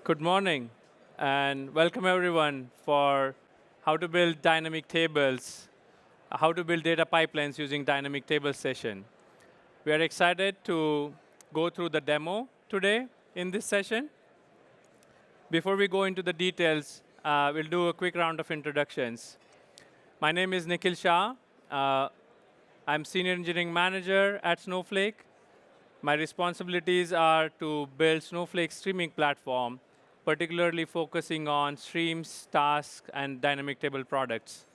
Good morning, and welcome everyone for how to build dynamic tables, how to build data pipelines using dynamic tables session. We are excited to go through the demo today in this session. Before we go into the details, we'll do a quick round of introductions. My name is Nikhil Shah. Uh, I'm Senior Engineering Manager at Snowflake. My responsibilities are to build Snowflake streaming platform, particularly focusing on streams, tasks, and dynamic table products.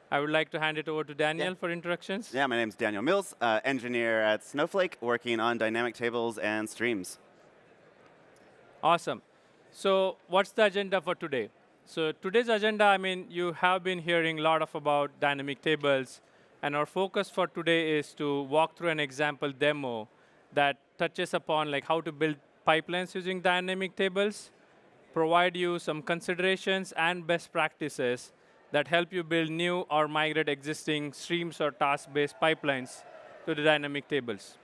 I would like to hand it over to Yeah. Daniel for introductions. Yeah, my name's Daniel Mills, engineer at Snowflake, working on dynamic tables and streams. Awesome. So what's the agenda for today? So today's agenda, you have been hearing a lot about dynamic tables, and our focus for today is to walk through an example demo that touches upon how to build pipelines using dynamic tables, provide you some considerations and best practices that help you build new or migrate existing streams or task-based pipelines to the dynamic tables.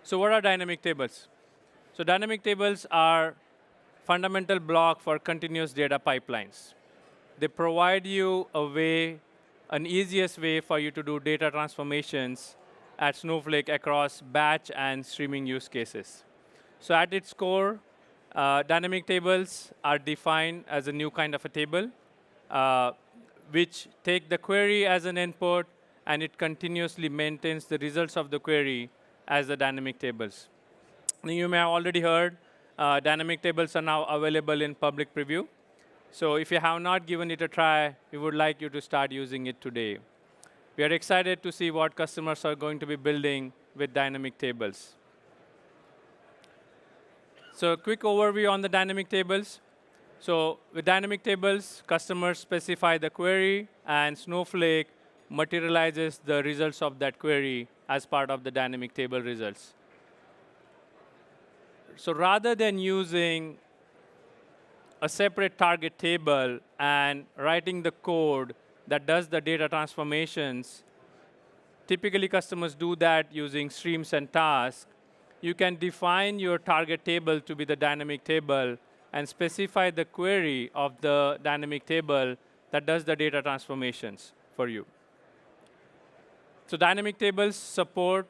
So what are dynamic tables? So dynamic tables are fundamental block for continuous data pipelines. They provide you an easiest way for you to do data transformations at Snowflake across batch and streaming use cases. So at its core, dynamic tables are defined as a new kind of a table, which take the query as an input, and it continuously maintains the results of the query as the dynamic tables. You may have already heard dynamic tables are now available in public preview. So if you have not given it a try, we would like you to start using it today. We are excited to see what customers are going to be building with dynamic tables. So a quick overview on the dynamic tables. So with dynamic tables, customers specify the query, and Snowflake materializes the results of that query as part of the dynamic table results. So rather than using a separate target table and writing the code that does the data transformations, typically customers do that using streams and tasks. You can define your target table to be the dynamic table and specify the query of the dynamic table that does the data transformations for you. So dynamic tables support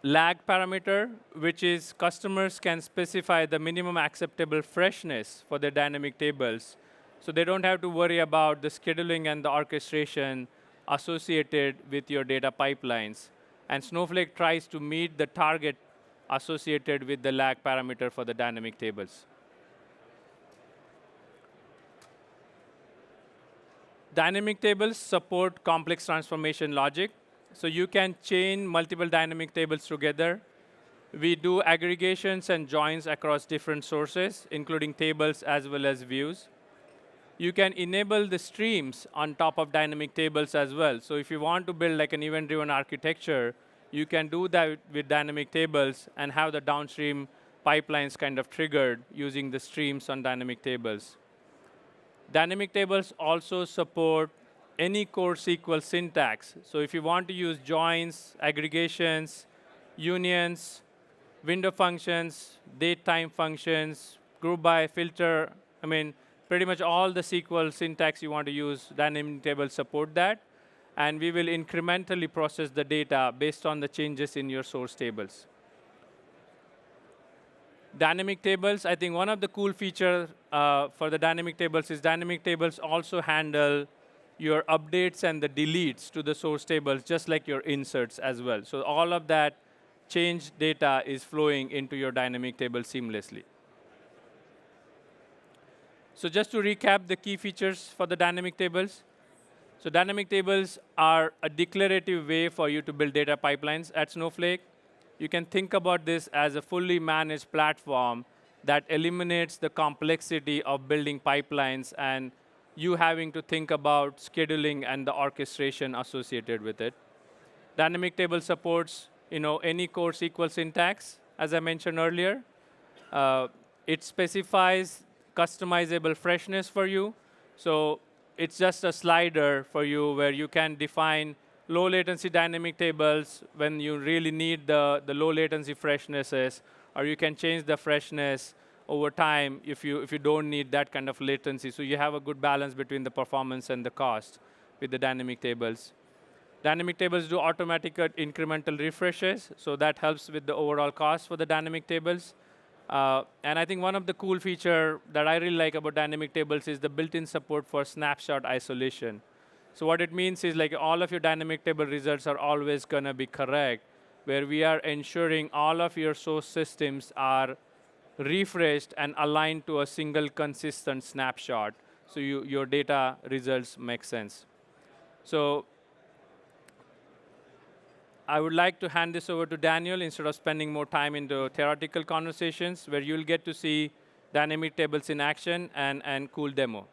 lag parameter, which is customers can specify the minimum acceptable freshness for their dynamic tables. So they don't have to worry about the scheduling and the orchestration associated with your data pipelines. And Snowflake tries to meet the target associated with the lag parameter for the dynamic tables. Dynamic tables support complex transformation logic. So you can chain multiple dynamic tables together. We do aggregations and joins across different sources, including tables as well as views. You can enable the streams on top of dynamic tables as well. So if you want to build an event-driven architecture, you can do that with dynamic tables and have the downstream pipelines kind of triggered using the streams on dynamic tables. Dynamic tables also support any core SQL syntax. So if you want to use joins, aggregations, unions, window functions, datetime functions, group by, filter, pretty much all the SQL syntax you want to use, dynamic tables support that. And we will incrementally process the data based on the changes in your source tables. Dynamic tables, I think one of the cool features for the dynamic tables is dynamic tables also handle your updates and the deletes to the source tables, just like your inserts as well. So all of that changed data is flowing into your dynamic table seamlessly. So just to recap the key features for the dynamic tables. So dynamic tables are a declarative way for you to build data pipelines at Snowflake. You can think about this as a fully managed platform that eliminates the complexity of building pipelines and you having to think about scheduling and the orchestration associated with it. Dynamic table supports any core SQL syntax, as I mentioned earlier. It specifies customizable freshness for you. So it's just a slider for you where you can define low latency dynamic tables when you really need the low latency freshnesses, or you can change the freshness over time if you don't need that kind of latency. So you have a good balance between the performance and the cost with the dynamic tables. Dynamic tables do automatic incremental refreshes, so that helps with the overall cost for the dynamic tables. And I think one of the cool feature that I really like about dynamic tables is the built-in support for snapshot isolation. So what it means is like all of your dynamic table results are always going to be correct, where we are ensuring all of your source systems are refreshed and aligned to a single consistent snapshot, so your data results make sense. So I would like to hand this over to Daniel instead of spending more time into theoretical conversations, where you'll get to see dynamic tables in action and cool demo.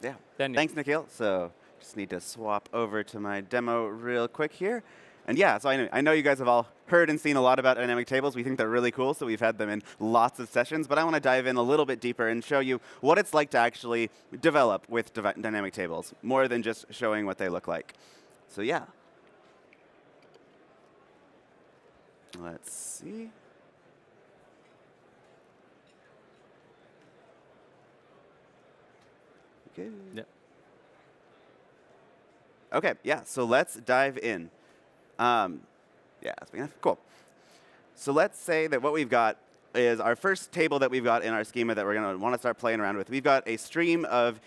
Yeah. Daniel. Thanks, Nikhil. So just need to swap over to my demo real quick here. And yeah, so I know you guys have all heard and seen a lot about dynamic tables. We think they're really cool, so we've had them in lots of sessions. But I want to dive in a little bit deeper and show you what it's like to actually develop with dynamic tables, more than just showing what they look like. So yeah. Let's see. Okay. Yeah. Okay, yeah, so let's dive in. Yeah, that's big enough. Cool. So let's say that what we've got is our first table that we've got in our schema that we're going to want to start playing around with. We've got a stream of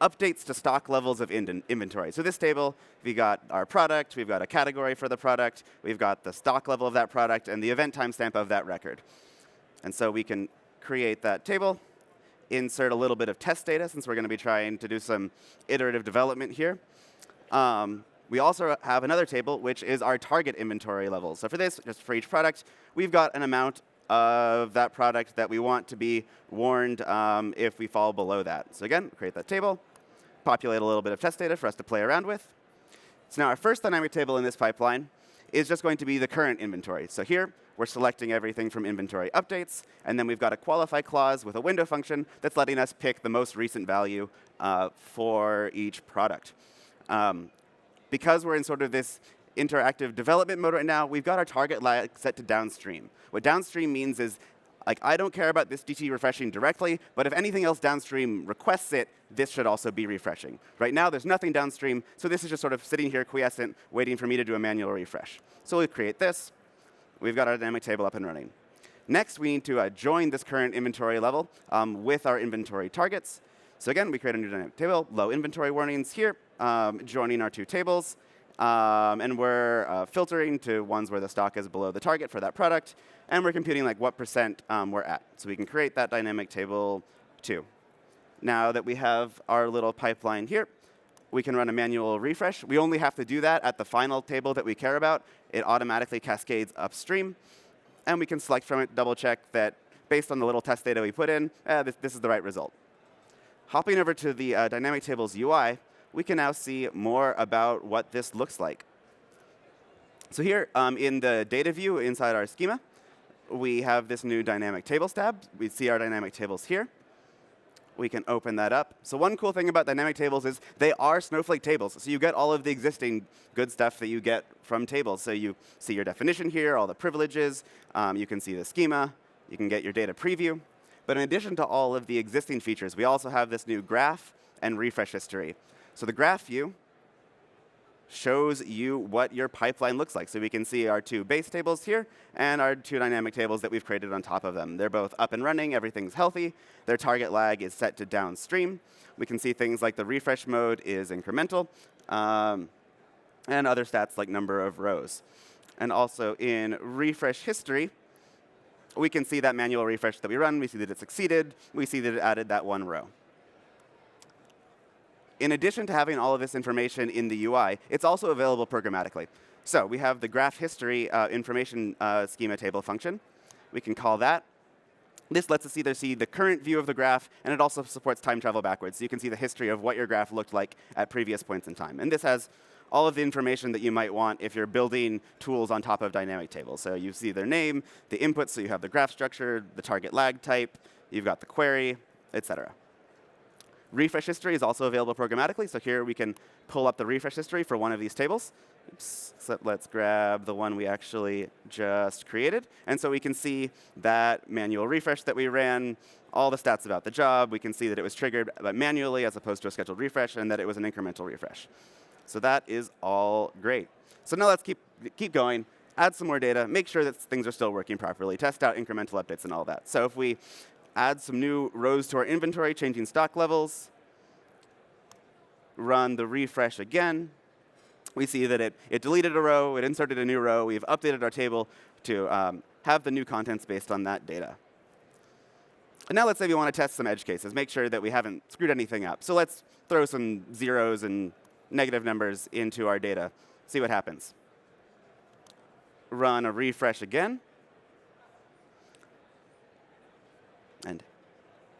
updates to stock levels of inventory. So this table, we got our product, we've got a category for the product, we've got the stock level of that product, and the event timestamp of that record. And so we can create that table, insert a little bit of test data, since we're going to be trying to do some iterative development here. We also have another table, which is our target inventory levels. So for this, just for each product, we've got an amount of that product that we want to be warned if we fall below that. So again, create that table, populate a little bit of test data for us to play around with. So now our first dynamic table in this pipeline is just going to be the current inventory. So here, we're selecting everything from inventory updates, and then we've got a qualify clause with a window function that's letting us pick the most recent value for each product. Because we're in sort of this interactive development mode right now, we've got our target lag set to downstream. What downstream means is, like, I don't care about this DT refreshing directly, but if anything else downstream requests it, this should also be refreshing. Right now, there's nothing downstream, so this is just sort of sitting here quiescent, waiting for me to do a manual refresh. So we'll create this. We've got our dynamic table up and running. Next, we need to join this current inventory level with our inventory targets. So again, we create a new dynamic table, low inventory warnings here, joining our two tables. And we're filtering to ones where the stock is below the target for that product. And we're computing like what percent we're at. So we can create that dynamic table too. Now that we have our little pipeline here, we can run a manual refresh. We only have to do that at the final table that we care about. It automatically cascades upstream. And we can select from it, double check that based on the little test data we put in, this is the right result. Hopping over to the dynamic tables UI, we can now see more about what this looks like. So here in the data view inside our schema, we have this new dynamic tables tab. We see our dynamic tables here. We can open that up. So one cool thing about dynamic tables is they are Snowflake tables. So you get all of the existing good stuff that you get from tables. So you see your definition here, all the privileges. You can see the schema. You can get your data preview. But in addition to all of the existing features, we also have this new graph and refresh history. So the graph view shows you what your pipeline looks like. So we can see our two base tables here and our two dynamic tables that we've created on top of them. They're both up and running. Everything's healthy. Their target lag is set to downstream. We can see things like the refresh mode is incremental and other stats like number of rows. And also in refresh history, we can see that manual refresh that we run. We see that it succeeded. We see that it added that one row. In addition to having all of this information in the UI, it's also available programmatically. So we have the graph history information schema table function. We can call that. This lets us either see the current view of the graph, and it also supports time travel backwards. So you can see the history of what your graph looked like at previous points in time. And this has all of the information that you might want if you're building tools on top of dynamic tables. So you see their name, the inputs, so you have the graph structure, the target lag type, you've got the query, et cetera. Refresh history is also available programmatically. So here we can pull up the refresh history for one of these tables. Oops. So let's grab the one we actually just created. And so we can see that manual refresh that we ran, all the stats about the job. We can see that it was triggered manually as opposed to a scheduled refresh, and that it was an incremental refresh. So that is all great. So now let's keep going, add some more data, make sure that things are still working properly, test out incremental updates and all that. So if we add some new rows to our inventory, changing stock levels, run the refresh again, we see that it deleted a row, it inserted a new row, we've updated our table to have the new contents based on that data. And now let's say we want to test some edge cases, make sure that we haven't screwed anything up. So let's throw some zeros and negative numbers into our data, see what happens. Run a refresh again. And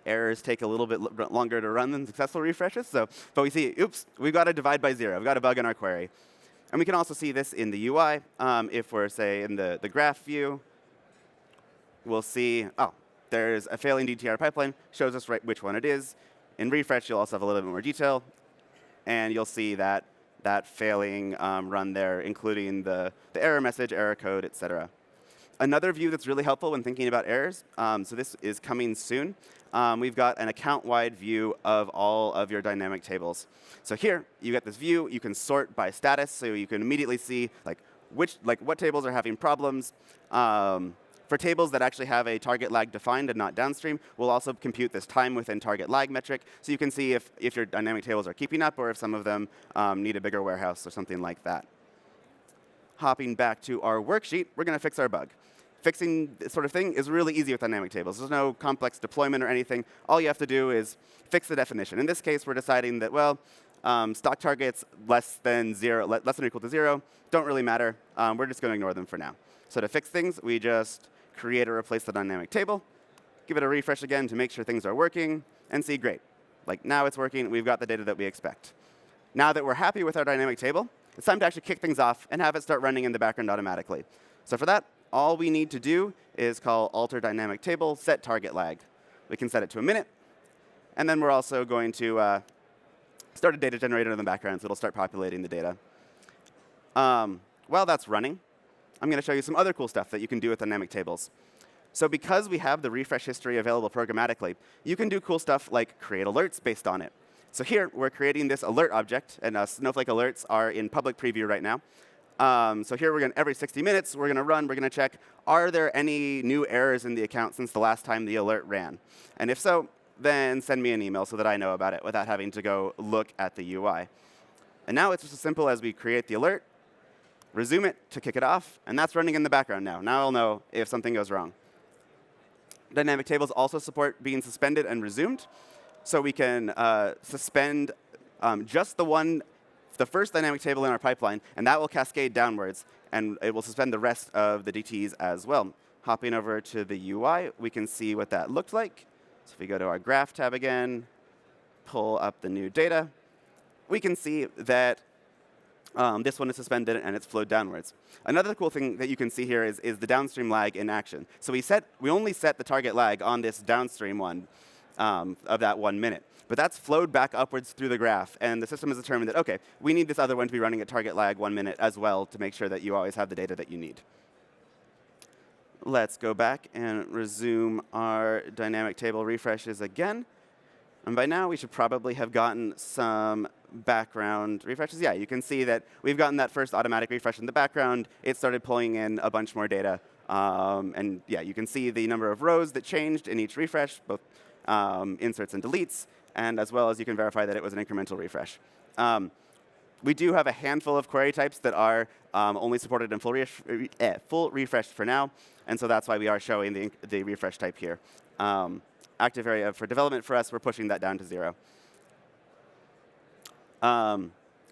errors take a little bit longer to run than successful refreshes. But we see, oops, we've got to divide by 0. We've got a bug in our query. And we can also see this in the UI. If we're, say, in the graph view, we'll see, oh, there's a failing DTR pipeline, shows us right which one it is. In refresh, you'll also have a little bit more detail. And you'll see that failing run there, including the error message, error code, et cetera. Another view that's really helpful when thinking about errors, so this is coming soon, we've got an account-wide view of all of your dynamic tables. So here, you get this view. You can sort by status, so you can immediately see what tables are having problems. For tables that actually have a target lag defined and not downstream, we'll also compute this time within target lag metric, so you can see if your dynamic tables are keeping up or if some of them need a bigger warehouse or something like that. Hopping back to our worksheet, we're going to fix our bug. Fixing this sort of thing is really easy with dynamic tables. There's no complex deployment or anything. All you have to do is fix the definition. In this case, we're deciding that, well, stock targets less than or equal to 0 don't really matter. We're just going to ignore them for now. So to fix things, we just create or replace the dynamic table, give it a refresh again to make sure things are working, and see, great. Now it's working. We've got the data that we expect. Now that we're happy with our dynamic table, it's time to actually kick things off and have it start running in the background automatically. So for that, all we need to do is call alter dynamic table set target lag. We can set it to a minute. And then we're also going to start a data generator in the background, so it'll start populating the data. While that's running, I'm going to show you some other cool stuff that you can do with dynamic tables. So because we have the refresh history available programmatically, you can do cool stuff like create alerts based on it. So here, we're creating this alert object, and Snowflake alerts are in public preview right now. So here, every 60 minutes, we're going to check, are there any new errors in the account since the last time the alert ran? And if so, then send me an email so that I know about it without having to go look at the UI. And now it's just as simple as we create the alert, resume it to kick it off, and that's running in the background now. Now I'll know if something goes wrong. Dynamic tables also support being suspended and resumed. So we can suspend just the first dynamic table in our pipeline, and that will cascade downwards, and it will suspend the rest of the DTs as well. Hopping over to the UI, we can see what that looked like. So if we go to our graph tab again, pull up the new data, we can see that this one is suspended and it's flowed downwards. Another cool thing that you can see here is the downstream lag in action. So we only set the target lag on this downstream one of that 1 minute. But that's flowed back upwards through the graph. And the system has determined that, OK, we need this other one to be running at target lag 1 minute as well to make sure that you always have the data that you need. Let's go back and resume our dynamic table refreshes again. And by now, we should probably have gotten some background refreshes. Yeah, you can see that we've gotten that first automatic refresh in the background. It started pulling in a bunch more data. And yeah, you can see the number of rows that changed in each refresh, both inserts and deletes, and as well as you can verify that it was an incremental refresh. We do have a handful of query types that are only supported in full refresh for now, and so that's why we are showing the refresh type here. Active area for development for us, we're pushing that down to 0.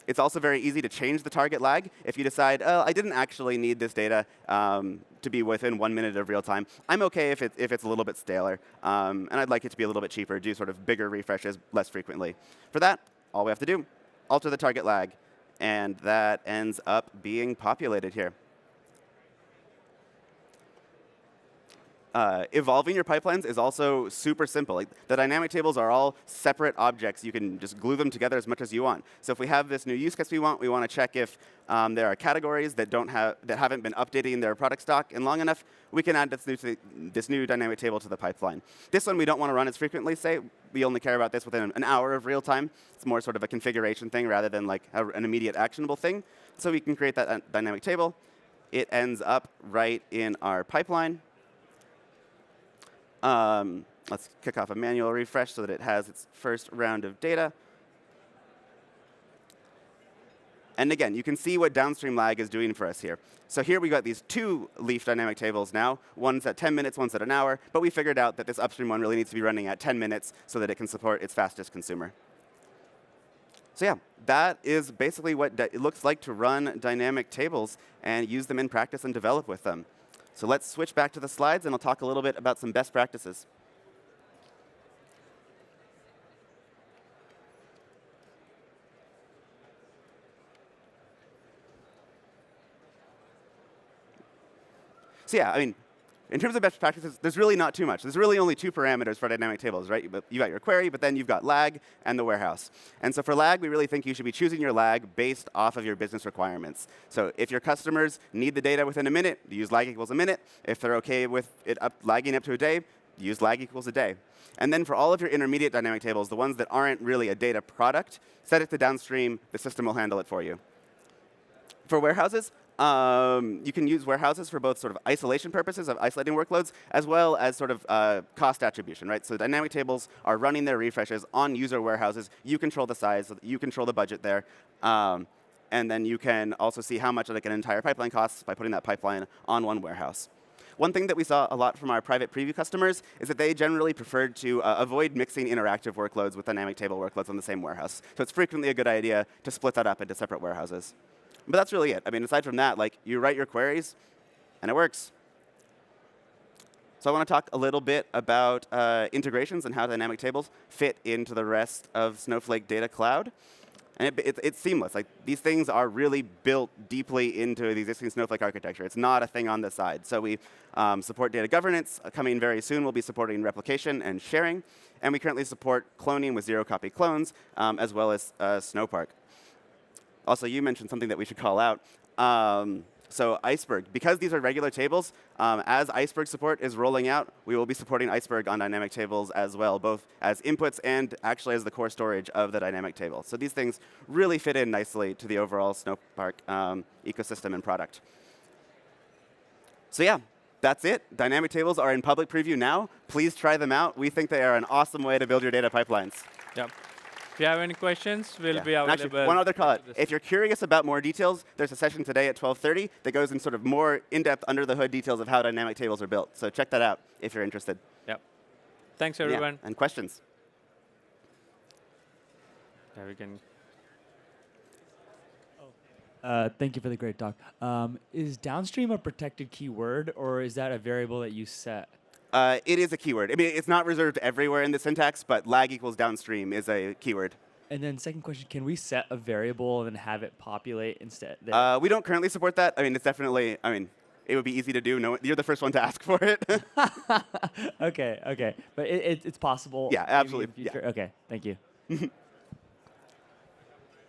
It's also very easy to change the target lag. If you decide, oh, I didn't actually need this data to be within 1 minute of real time, I'm OK if it's a little bit staler. And I'd like it to be a little bit cheaper, do sort of bigger refreshes less frequently. For that, all we have to do, alter the target lag. And that ends up being populated here. evolving your pipelines is also super simple. Like the dynamic tables are all separate objects. You can just glue them together as much as you want. So if we have this new use case we want to check if there are categories that haven't been updating their product stock in long enough. We can add this new dynamic table to the pipeline. This one we don't want to run as frequently. Say we only care about this within an hour of real time. It's more sort of a configuration thing rather than like an immediate actionable thing. So we can create that dynamic table. It ends up right in our pipeline. Let's kick off a manual refresh so that it has its first round of data. And again, you can see what downstream lag is doing for us here. So here we got these 2 leaf dynamic tables now. One's at 10 minutes, one's at an hour. But we figured out that this upstream one really needs to be running at 10 minutes so that it can support its fastest consumer. So yeah, that is basically what it looks like to run dynamic tables and use them in practice and develop with them. So let's switch back to the slides, and I'll talk a little bit about some best practices. So yeah, I mean, in terms of best practices, there's really not too much. There's really only 2 parameters for dynamic tables, right? You got your query, but then you've got lag and the warehouse. And so for lag, we really think you should be choosing your lag based off of your business requirements. So if your customers need the data within a minute, use lag equals a minute. If they're OK with it lagging up to a day, use lag equals a day. And then for all of your intermediate dynamic tables, the ones that aren't really a data product, set it to downstream. The system will handle it for you. For warehouses, you can use warehouses for both sort of isolation purposes of isolating workloads, as well as sort of cost attribution, right? So dynamic tables are running their refreshes on user warehouses. You control the size, you control the budget there. And then you can also see how much like an entire pipeline costs by putting that pipeline on one warehouse. One thing that we saw a lot from our private preview customers is that they generally preferred to avoid mixing interactive workloads with dynamic table workloads on the same warehouse. So it's frequently a good idea to split that up into separate warehouses. But that's really it. I mean, aside from that, like you write your queries, and it works. So I want to talk a little bit about integrations and how dynamic tables fit into the rest of Snowflake Data Cloud. And it's seamless. Like these things are really built deeply into the existing Snowflake architecture. It's not a thing on the side. So we support data governance. Coming very soon, we'll be supporting replication and sharing. And we currently support cloning with zero-copy clones, as well as Snowpark. Also, you mentioned something that we should call out. So Iceberg, because these are regular tables, as Iceberg support is rolling out, we will be supporting Iceberg on dynamic tables as well, both as inputs and actually as the core storage of the dynamic table. So these things really fit in nicely to the overall Snowpark ecosystem and product. So yeah, that's it. Dynamic tables are in public preview now. Please try them out. We think they are an awesome way to build your data pipelines. Yep. If you have any questions, we'll be available. And actually, one other call out. If you're curious about more details, there's a session today at 12:30 that goes in sort of more in-depth, under-the-hood details of how dynamic tables are built. So check that out if you're interested. Yep. Thanks, everyone. Yeah. And questions? Yeah, we can. Thank you for the great talk. Is downstream a protected keyword, or is that a variable that you set? It is a keyword. I mean, it's not reserved everywhere in the syntax, but lag equals downstream is a keyword. And then second question, can we set a variable and then have it populate instead? We don't currently support that. I mean, it's definitely, it would be easy to do. No, you're the first one to ask for it. Okay. But it's possible. Yeah, absolutely. Yeah. Okay, thank you.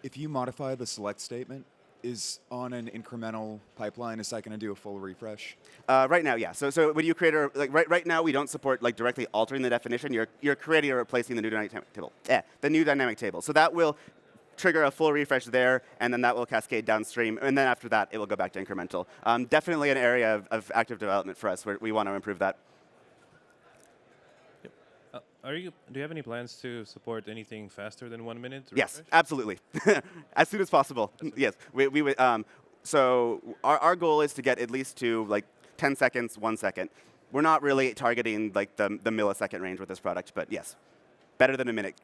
If you modify the select statement, is on an incremental pipeline, is that going to do a full refresh? Right now, yeah. So when you create right now, we don't support like directly altering the definition. You're creating or replacing the new dynamic table. The new dynamic table. So that will trigger a full refresh there, and then that will cascade downstream. And then after that, it will go back to incremental. Definitely an area of active development for us where we want to improve that. Do you have any plans to support anything faster than 1 minute? Yes, absolutely. As soon as possible. Yes, we would. So our goal is to get at least to like 10 seconds, 1 second. We're not really targeting like the millisecond range with this product, but yes, better than a minute.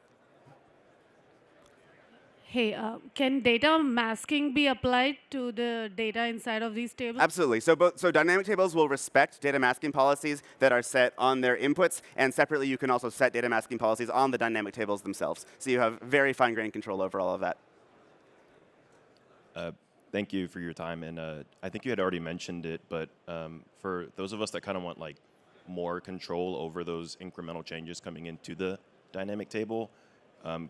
Hey, can data masking be applied to the data inside of these tables? Absolutely. So dynamic tables will respect data masking policies that are set on their inputs, and separately you can also set data masking policies on the dynamic tables themselves. So you have very fine-grained control over all of that. Thank you for your time, and I think you had already mentioned it, but for those of us that kind of want like more control over those incremental changes coming into the dynamic table.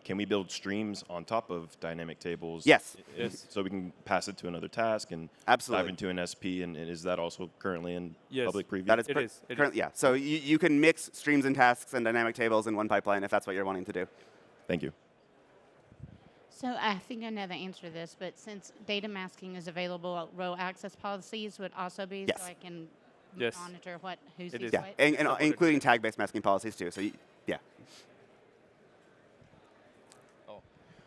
Can we build streams on top of dynamic tables? Yes. Yes. So we can pass it to another task and Absolutely. dive into an SP, and is that also currently in Yes. public preview? That is It is. It currently, yeah. So you can mix streams and tasks and dynamic tables in one pipeline if that's what you're wanting to do. Thank you. So I think I know the answer to this, but since data masking is available, row access policies would also be, Yes. so I can Yes. monitor who It sees is. Yeah, what? and supported. including tag-based masking policies too. So yeah.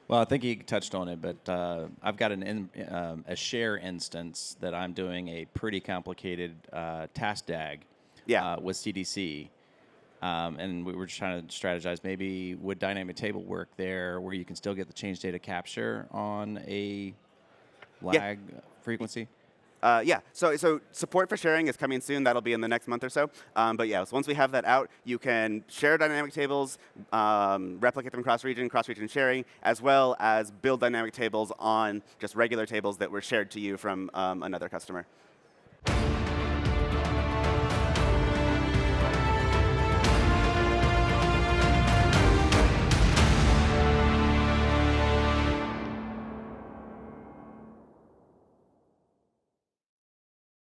Well, I think he touched on it, but I've got a share instance that I'm doing a pretty complicated task DAG Yeah. with CDC. And we were just trying to strategize, maybe would dynamic table work there where you can still get the change data capture on a lag frequency? Yeah, so support for sharing is coming soon. That'll be in the next month or so. But yeah, so once we have that out, you can share dynamic tables, replicate them cross-region sharing, as well as build dynamic tables on just regular tables that were shared to you from another customer.